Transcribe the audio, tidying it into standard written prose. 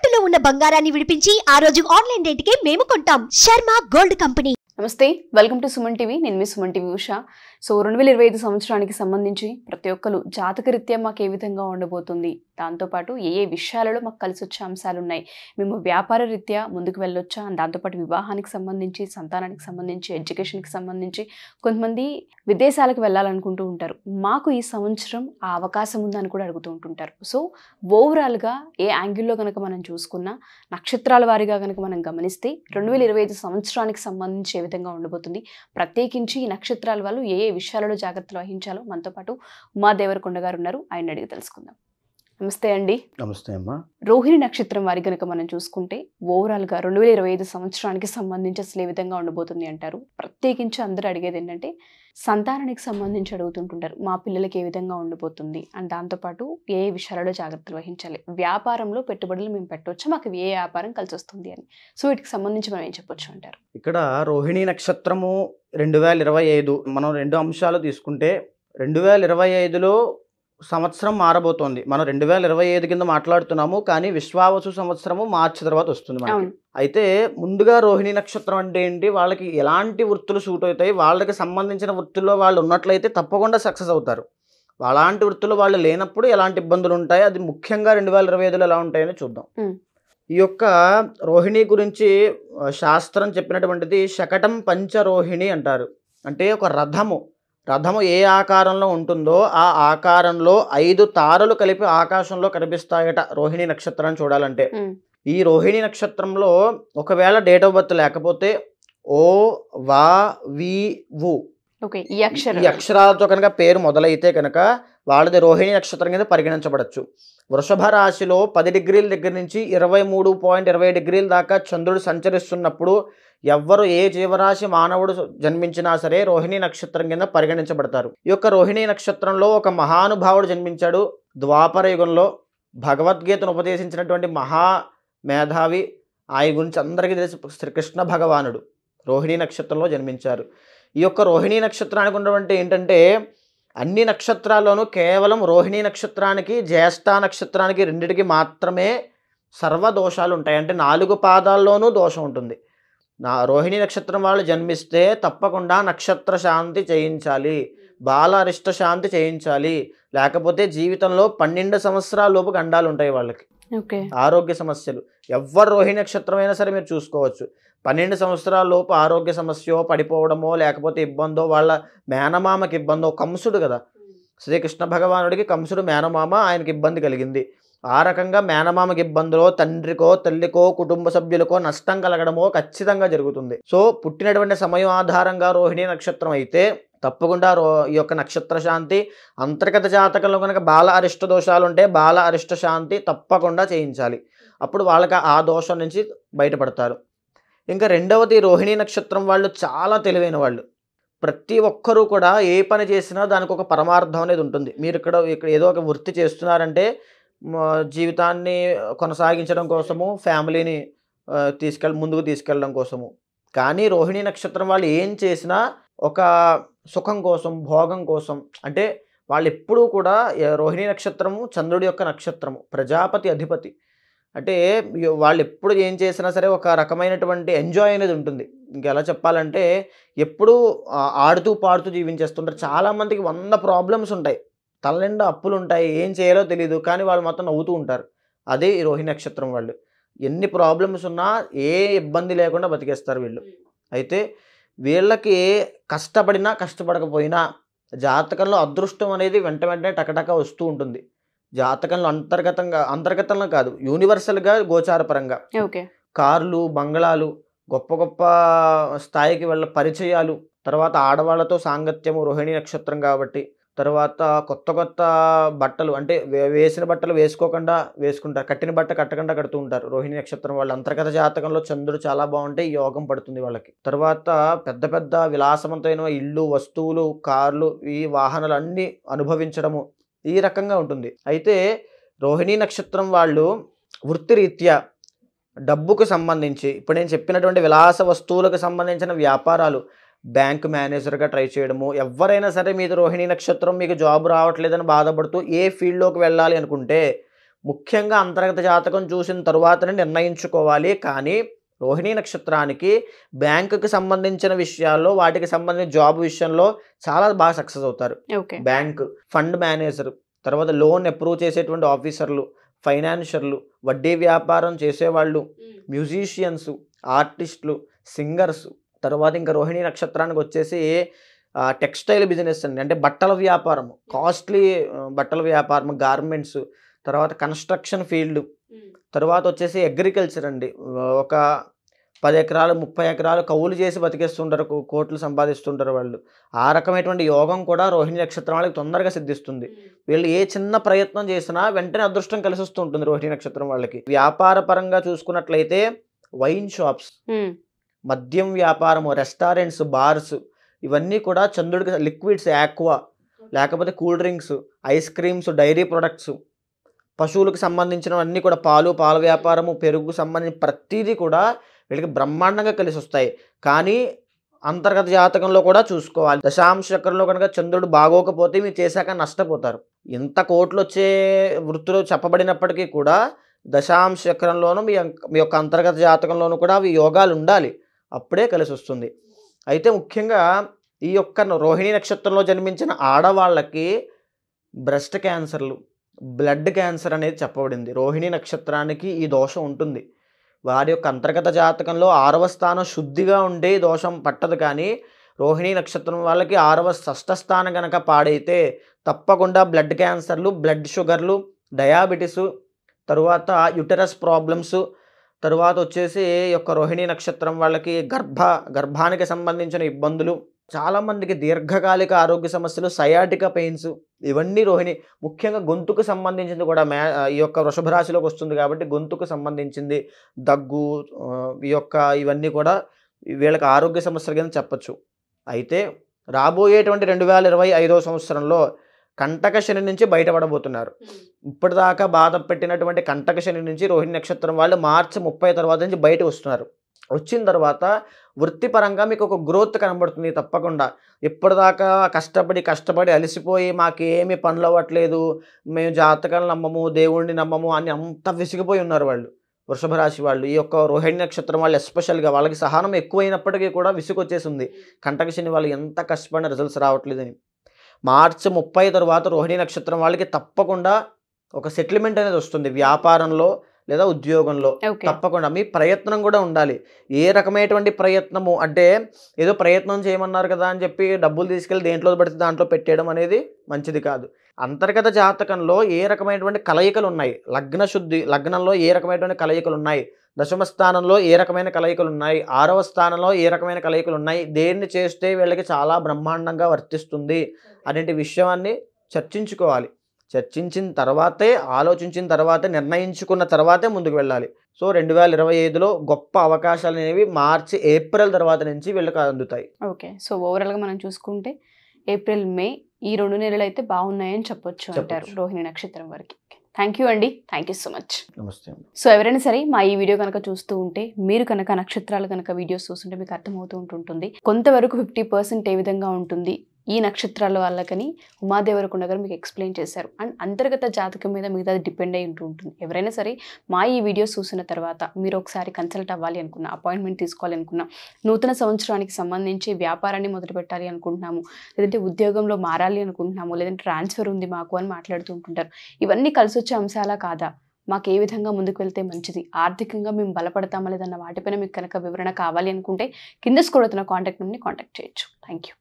తాకట్టులో ఉన్న బంగారాన్ని విడిపించి ఆ రోజు ఆన్లైన్ రేటుకే మేము కొంటాం. Sharma gold company. నమస్తే, వెల్కమ్ టు సుమన్ టీవీ. నేను మీ సుమన్ టీవీ ఉషా. 2025 సంవత్సరానికి సంబంధించి ప్రతి ఒక్కరు జాతకరీత్యా మాకు ఏ విధంగా ఉండబోతుంది, దాంతోపాటు ఏ విషయాలలో మాకు కలిసి వచ్చే అంశాలు ఉన్నాయి, మేము వ్యాపార రీత్యా ముందుకు వెళ్ళొచ్చా, దాంతోపాటు వివాహానికి సంబంధించి, సంతానానికి సంబంధించి, ఎడ్యుకేషన్కి సంబంధించి కొంతమంది విదేశాలకు వెళ్ళాలనుకుంటూ ఉంటారు. మాకు ఈ సంవత్సరం ఆ అవకాశం ఉందని కూడా అడుగుతూ ఉంటుంటారు. సో ఓవరాల్గా ఏ యాంగిల్లో కనుక మనం చూసుకున్నా, నక్షత్రాల వారీగా కనుక మనం గమనిస్తే 2025 సంవత్సరానికి సంబంధించి ఏ విధంగా ఉండబోతుంది, ప్రత్యేకించి ఈ నక్షత్రాల వాళ్ళు ఏ విషయాలలో జాగ్రత్తలు వహించాలో మనతో పాటు ఉమా దేవరకొండ గారు ఉన్నారు. ఆయన అడిగి తెలుసుకుందాం. నమస్తే అండి. నమస్తే అమ్మా. రోహిణి నక్షత్రం వారి కనుక మనం చూసుకుంటే ఓవరాల్గా 2025 సంవత్సరానికి సంబంధించి అసలు ఏ విధంగా ఉండబోతుంది అంటారు? ప్రత్యేకించి అందరూ అడిగేది ఏంటంటే సంతానానికి సంబంధించి అడుగుతుంటుంటారు, మా పిల్లలకి ఏ విధంగా ఉండబోతుంది అండ్ దాంతోపాటు ఏ విషయాలలో జాగ్రత్తలు వహించాలి, వ్యాపారంలో పెట్టుబడులు మేము పెట్టవచ్చా, మాకు ఏ వ్యాపారం కలిసి వస్తుంది అని. సో వీటికి సంబంధించి మనం ఏం చెప్పొచ్చు అంటారు? ఇక్కడ రోహిణి నక్షత్రము 2025 మనం రెండు అంశాలు తీసుకుంటే 2025లో సంవత్సరం మారబోతోంది. మనం 2025 కింద మాట్లాడుతున్నాము, కానీ విశ్వావసు సంవత్సరము మార్చి తర్వాత వస్తుంది మనకి. అయితే ముందుగా రోహిణి నక్షత్రం అంటే ఏంటి, వాళ్ళకి ఎలాంటి వృత్తులు సూట్ అవుతాయి, వాళ్ళకి సంబంధించిన వృత్తుల్లో వాళ్ళు ఉన్నట్లయితే తప్పకుండా సక్సెస్ అవుతారు. అలాంటి వృత్తులు వాళ్ళు లేనప్పుడు ఎలాంటి ఇబ్బందులు ఉంటాయి, అది ముఖ్యంగా 2025లో ఎలా ఉంటాయని చూద్దాం. ఈ యొక్క రోహిణి గురించి శాస్త్రం చెప్పినటువంటిది శకటం పంచరోహిణి అంటారు. అంటే ఒక రథము ఏ ఆకారంలో ఉంటుందో ఆ ఆకారంలో 5 తారలు కలిపి ఆకాశంలో కనిపిస్తాయట రోహిణి నక్షత్రాన్ని చూడాలంటే. ఈ రోహిణి నక్షత్రంలో ఒకవేళ డేట్ ఆఫ్ బర్త్ లేకపోతే ఓ వా వి వు ఈ అక్షరాలతో కనుక పేరు మొదలైతే కనుక వాళ్ళది రోహిణి నక్షత్రం కింద పరిగణించబడచ్చు. వృషభ రాశిలో 10 డిగ్రీల దగ్గర నుంచి 23.20 డిగ్రీల దాకా చంద్రుడు సంచరిస్తున్నప్పుడు ఎవ్వరు ఏ జీవరాశి మానవుడు జన్మించినా సరే రోహిణి నక్షత్రం కింద పరిగణించబడతారు. ఈ యొక్క రోహిణి నక్షత్రంలో ఒక మహానుభావుడు జన్మించాడు. ద్వాపర యుగంలో భగవద్గీతను ఉపదేశించినటువంటి మహా మేధావి, ఆయన గురించి అందరికీ తెలిసి శ్రీకృష్ణ భగవానుడు రోహిణి నక్షత్రంలో జన్మించారు. ఈ యొక్క రోహిణి నక్షత్రానికి ఉన్నటువంటి ఏంటంటే అన్ని నక్షత్రాల్లోనూ కేవలం రోహిణి నక్షత్రానికి జ్యేష్ఠ నక్షత్రానికి రెండిటికి మాత్రమే సర్వదోషాలు ఉంటాయి. అంటే 4 పాదాల్లోనూ దోషం ఉంటుంది. రోహిణి నక్షత్రం వాళ్ళు జన్మిస్తే తప్పకుండా నక్షత్ర శాంతి చేయించాలి, బాల అరిష్ట శాంతి చేయించాలి, లేకపోతే జీవితంలో 12 సంవత్సరాల లోపు గండాలు ఉంటాయి వాళ్ళకి, ఆరోగ్య సమస్యలు. ఎవ్వరు రోహిణి నక్షత్రం అయినా సరే మీరు చూసుకోవచ్చు, 12 సంవత్సరాల లోపు ఆరోగ్య సమస్యో, పడిపోవడమో, లేకపోతే ఇబ్బందో, వాళ్ళ మేనమామకి ఇబ్బందో. కంసుడు కదా, శ్రీకృష్ణ భగవానుడికి కంసుడు మేనమామ, ఆయనకి ఇబ్బంది కలిగింది. ఆ రకంగా మేనమామకి ఇబ్బందులో తండ్రికో తల్లికో కుటుంబ సభ్యులకో నష్టం కలగడమో ఖచ్చితంగా జరుగుతుంది. సో పుట్టినటువంటి సమయం ఆధారంగా రోహిణి నక్షత్రం అయితే తప్పకుండా ఈ యొక్క నక్షత్ర శాంతి, అంతర్గత జాతకంలో కనుక బాల అరిష్ట దోషాలు ఉంటే బాల అరిష్ట శాంతి తప్పకుండా చేయించాలి. అప్పుడు వాళ్ళకి ఆ దోషం నుంచి బయటపడతారు. ఇంకా రెండవది, రోహిణి నక్షత్రం వాళ్ళు చాలా తెలివైన వాళ్ళు. ప్రతి ఒక్కరూ కూడా ఏ పని చేసినా దానికి ఒక పరమార్థం అనేది ఉంటుంది. మీరు ఇక్కడ ఏదో ఒక వృత్తి చేస్తున్నారంటే జీవితాన్ని కొనసాగించడం కోసము, ఫ్యామిలీని ముందుకు తీసుకెళ్ళడం కోసము. కానీ రోహిణి నక్షత్రం వాళ్ళు ఏం చేసినా ఒక సుఖం కోసం, భోగం కోసం. అంటే వాళ్ళు ఎప్పుడూ కూడా, రోహిణి నక్షత్రము చంద్రుడి యొక్క నక్షత్రము, ప్రజాపతి అధిపతి. అంటే వాళ్ళు ఎప్పుడు ఏం చేసినా సరే ఒక రకమైనటువంటి ఎంజాయ్ అనేది ఉంటుంది. ఇంకెలా చెప్పాలంటే ఎప్పుడూ ఆడుతూ పాడుతూ జీవించేస్తుంటారు. చాలామందికి 100 ప్రాబ్లమ్స్ ఉంటాయి, తలనిండా అప్పులు ఉంటాయి, ఏం చేయాలో తెలియదు, కానీ వాళ్ళు మొత్తం నవ్వుతూ ఉంటారు. అదే ఈ రోహిణి నక్షత్రం వాళ్ళు. ఎన్ని ప్రాబ్లమ్స్ ఉన్నా ఏ ఇబ్బంది లేకుండా బతికేస్తారు వీళ్ళు. అయితే వీళ్ళకి కష్టపడినా కష్టపడకపోయినా జాతకంలో అదృష్టం అనేది వెంటనే టకటక వస్తూ ఉంటుంది. జాతకంలో అంతర్గతంలో కాదు, యూనివర్సల్గా గోచారపరంగా కార్లు, బంగళాలు, గొప్ప గొప్ప స్థాయికి వెళ్ళ పరిచయాలు, తర్వాత ఆడవాళ్లతో సాంగత్యము రోహిణి నక్షత్రం కాబట్టి, తర్వాత కొత్త బట్టలు, అంటే వేసిన బట్టలు వేసుకోకుండా వేసుకుంటారు, కట్టిన బట్ట కట్టకుండా కడుతూ ఉంటారు రోహిణి నక్షత్రం వాళ్ళు. అంతర్గత జాతకంలో చంద్రుడు చాలా బాగుంటే యోగం పడుతుంది వాళ్ళకి. తర్వాత పెద్ద పెద్ద విలాసవంతమైన ఇళ్ళు, వస్తువులు, కార్లు, ఈ వాహనాలు అన్నీ అనుభవించడము, ఈ రకంగా ఉంటుంది. అయితే రోహిణి నక్షత్రం వాళ్ళు వృత్తిరీత్యా డబ్బుకు సంబంధించి, ఇప్పుడు నేను చెప్పినటువంటి విలాస వస్తువులకు సంబంధించిన వ్యాపారాలు, బ్యాంక్ మేనేజర్గా ట్రై చేయడము. ఎవరైనా సరే మీది రోహిణి నక్షత్రం, మీకు జాబ్ రావట్లేదని బాధపడుతూ ఏ ఫీల్డ్లోకి వెళ్ళాలి అనుకుంటే ముఖ్యంగా అంతర్గత జాతకం చూసిన తరువాతనే నిర్ణయించుకోవాలి. కానీ రోహిణీ నక్షత్రానికి బ్యాంకుకి సంబంధించిన విషయాల్లో, వాటికి సంబంధించిన జాబ్ విషయంలో చాలా బాగా సక్సెస్ అవుతారు. బ్యాంక్, ఫండ్ మేనేజర్, తర్వాత లోన్ అప్రూవ్ చేసేటువంటి ఆఫీసర్లు, ఫైనాన్షియర్లు, వడ్డీ వ్యాపారం చేసేవాళ్ళు, మ్యూజిషియన్స్, ఆర్టిస్టులు, సింగర్స్. తర్వాత ఇంకా రోహిణీ నక్షత్రానికి వచ్చేసి టెక్స్టైల్ బిజినెస్ అండి, అంటే బట్టల వ్యాపారం, కాస్ట్లీ బట్టల వ్యాపారం, గార్మెంట్స్, తర్వాత కన్స్ట్రక్షన్ ఫీల్డ్, తర్వాత వచ్చేసి అగ్రికల్చర్ అండి. ఒక 10 ఎకరాలు 30 ఎకరాలు కౌలు చేసి బతికేస్తుంటారు, కోట్లు సంపాదిస్తుంటారు వాళ్ళు. ఆ రకమైనటువంటి యోగం కూడా రోహిణీ నక్షత్రం వాళ్ళకి తొందరగా సిద్ధిస్తుంది. వీళ్ళు ఏ చిన్న ప్రయత్నం చేసినా వెంటనే అదృష్టం కలిసి వస్తూ ఉంటుంది రోహిణీ నక్షత్రం వాళ్ళకి. వ్యాపార పరంగా చూసుకున్నట్లయితే వైన్ షాప్స్, మద్యం వ్యాపారము, రెస్టారెంట్స్, బార్స్, ఇవన్నీ కూడా చంద్రుడికి, లిక్విడ్స్, ఆక్వా, లేకపోతే cool drinks, ice creams, dairy products, పశువులకు సంబంధించినవన్నీ కూడా పాలు, పాల వ్యాపారము, పెరుగుకు సంబంధించిన ప్రతిదీ కూడా వీళ్ళకి బ్రహ్మాండంగా కలిసి వస్తాయి. కానీ అంతర్గత జాతకంలో కూడా చూసుకోవాలి. దశాంశ చక్రంలో కనుక చంద్రుడు బాగోకపోతే మీరు చేశాక నష్టపోతారు. ఇంత కోట్లు వచ్చే వృత్తిలో చెప్పబడినప్పటికీ కూడా దశాంశ చక్రంలోనూ మీ యొక్క అంతర్గత జాతకంలోనూ కూడా అవి యోగాలు ఉండాలి, అప్పుడే కలిసి వస్తుంది. అయితే ముఖ్యంగా ఈ యొక్క రోహిణీ నక్షత్రంలో జన్మించిన ఆడవాళ్ళకి బ్రెస్ట్ క్యాన్సర్లు, బ్లడ్ క్యాన్సర్ అనేది చెప్పబడింది. రోహిణీ నక్షత్రానికి ఈ దోషం ఉంటుంది. వారి యొక్క అంతర్గత జాతకంలో 6వ స్థానం శుద్ధిగా ఉండే దోషం పట్టదు. కానీ రోహిణీ నక్షత్రం వాళ్ళకి 6వ షష్ఠ స్థానం కనుక పాడైతే తప్పకుండా బ్లడ్ క్యాన్సర్లు, బ్లడ్ షుగర్లు, డయాబెటీస్, తరువాత యుటెరస్ ప్రాబ్లమ్స్, తరువాత వచ్చేసి ఈ యొక్క రోహిణీ నక్షత్రం వాళ్ళకి గర్భానికి సంబంధించిన ఇబ్బందులు, చాలామందికి దీర్ఘకాలిక ఆరోగ్య సమస్యలు, సయాటికా పెయిన్స్, ఇవన్నీ రోహిణి, ముఖ్యంగా గొంతుకు సంబంధించింది కూడా ఈ యొక్క వృషభ రాశిలోకి వస్తుంది కాబట్టి గొంతుకు సంబంధించింది, దగ్గు, ఇవన్నీ కూడా వీళ్ళకి ఆరోగ్య సమస్యలు కింద చెప్పచ్చు. అయితే రాబోయేటువంటి 2025వ సంవత్సరంలో కంటక శని నుంచి బయటపడబోతున్నారు. ఇప్పటిదాకా బాధ పెట్టినటువంటి కంటక శని నుంచి రోహిణి నక్షత్రం వాళ్ళు మార్చి 30 తర్వాత నుంచి బయట వస్తున్నారు. వచ్చిన తర్వాత వృత్తిపరంగా మీకు ఒక గ్రోత్ కనబడుతుంది తప్పకుండా. ఇప్పటిదాకా కష్టపడి అలసిపోయి మాకేమి పనులు అవ్వట్లేదు, మేము జాతకాలు నమ్మము, దేవుణ్ణి నమ్మము అని అంత విసిగిపోయి ఉన్నారు వాళ్ళు, వృషభ రాశి వాళ్ళు. ఈ యొక్క రోహిణి నక్షత్రం వాళ్ళు ఎస్పెషల్గా వాళ్ళకి సహనం ఎక్కువైనప్పటికీ కూడా విసుగు వచ్చేసింది. కంటక శని వాళ్ళు ఎంత కష్టపడిన రిజల్ట్స్ రావట్లేదని. మార్చి 30 తర్వాత రోహిణి నక్షత్రం వాళ్ళకి తప్పకుండా ఒక సెటిల్మెంట్ అనేది వస్తుంది, వ్యాపారంలో లేదా ఉద్యోగంలో. తప్పకుండా మీ ప్రయత్నం కూడా ఉండాలి. ఏ రకమైనటువంటి ప్రయత్నము అంటే ఏదో ప్రయత్నం చేయమన్నారు కదా అని చెప్పి డబ్బులు తీసుకెళ్ళి దేంట్లో పడితే దాంట్లో పెట్టేయడం అనేది మంచిది కాదు. అంతర్గత జాతకంలో ఏ రకమైనటువంటి కలయికలు ఉన్నాయి, లగ్నంలో ఏ రకమైనటువంటి కలయికలు ఉన్నాయి, దశమ స్థానంలో ఏ రకమైన కలయికలు ఉన్నాయి, 6వ స్థానంలో ఏ రకమైన కలయికలు ఉన్నాయి, దేన్ని చేస్తే వీళ్ళకి చాలా బ్రహ్మాండంగా వర్తిస్తుంది అనే విషయాన్ని చర్చించుకోవాలి. చర్చించిన తర్వాతే, ఆలోచించిన తర్వాతే, నిర్ణయించుకున్న తర్వాతే ముందుకు వెళ్ళాలి. సో 2025లో గొప్ప అవకాశాలు అనేవి మార్చి, ఏప్రిల్ తర్వాత నుంచి వీళ్ళకి అందుతాయి. ఓకే, సో ఓవరాల్గా మనం చూసుకుంటే ఏప్రిల్, మే ఈ 2 నెలలు అయితే బాగున్నాయని చెప్పొచ్చు అంటారు రోహిణి నక్షత్రం వారికి. థ్యాంక్ యూ అండి, థ్యాంక్ యూ సో మచ్. నమస్తే. సో ఎవరైనా సరే మా ఈ వీడియో కనుక చూస్తూ ఉంటే, మీరు కనుక నక్షత్రాలు కనుక వీడియోస్ చూస్తుంటే మీకు అర్థమవుతూ ఉంటుంది కొంతవరకు 50% ఏ విధంగా ఉంటుంది ఈ నక్షత్రాల వాళ్ళకని ఉమాదేవరకొండ గారు మీకు ఎక్స్ప్లెయిన్ చేశారు. అండ్ అంతర్గత జాతకం మీద మిగతాది డిపెండ్ అయి ఉంటుంది. ఎవరైనా సరే మా ఈ వీడియోస్ చూసిన తర్వాత మీరు ఒకసారి కన్సల్ట్ అవ్వాలి అనుకున్నా, అపాయింట్మెంట్ తీసుకోవాలి అనుకున్నా, నూతన సంవత్సరానికి సంబంధించి వ్యాపారాన్ని మొదలు పెట్టాలి అనుకుంటున్నాము, లేదంటే ఉద్యోగంలో మారాలి అనుకుంటున్నాము, లేదంటే ట్రాన్స్ఫర్ ఉంది మాకు అని మాట్లాడుతూ ఉంటుంటారు. ఇవన్నీ కలిసి వచ్చే అంశాలా కాదా, మాకు ఏ విధంగా ముందుకు వెళ్తే మంచిది, ఆర్థికంగా మేము బలపడతామా లేదన్న వాటిపైన మీకు కనుక వివరణ కావాలి అనుకుంటే కింద స్క్రోల్ అవుతున్న కాంటాక్ట్ నెంబర్ని కాంటాక్ట్ చేయొచ్చు. Thank you.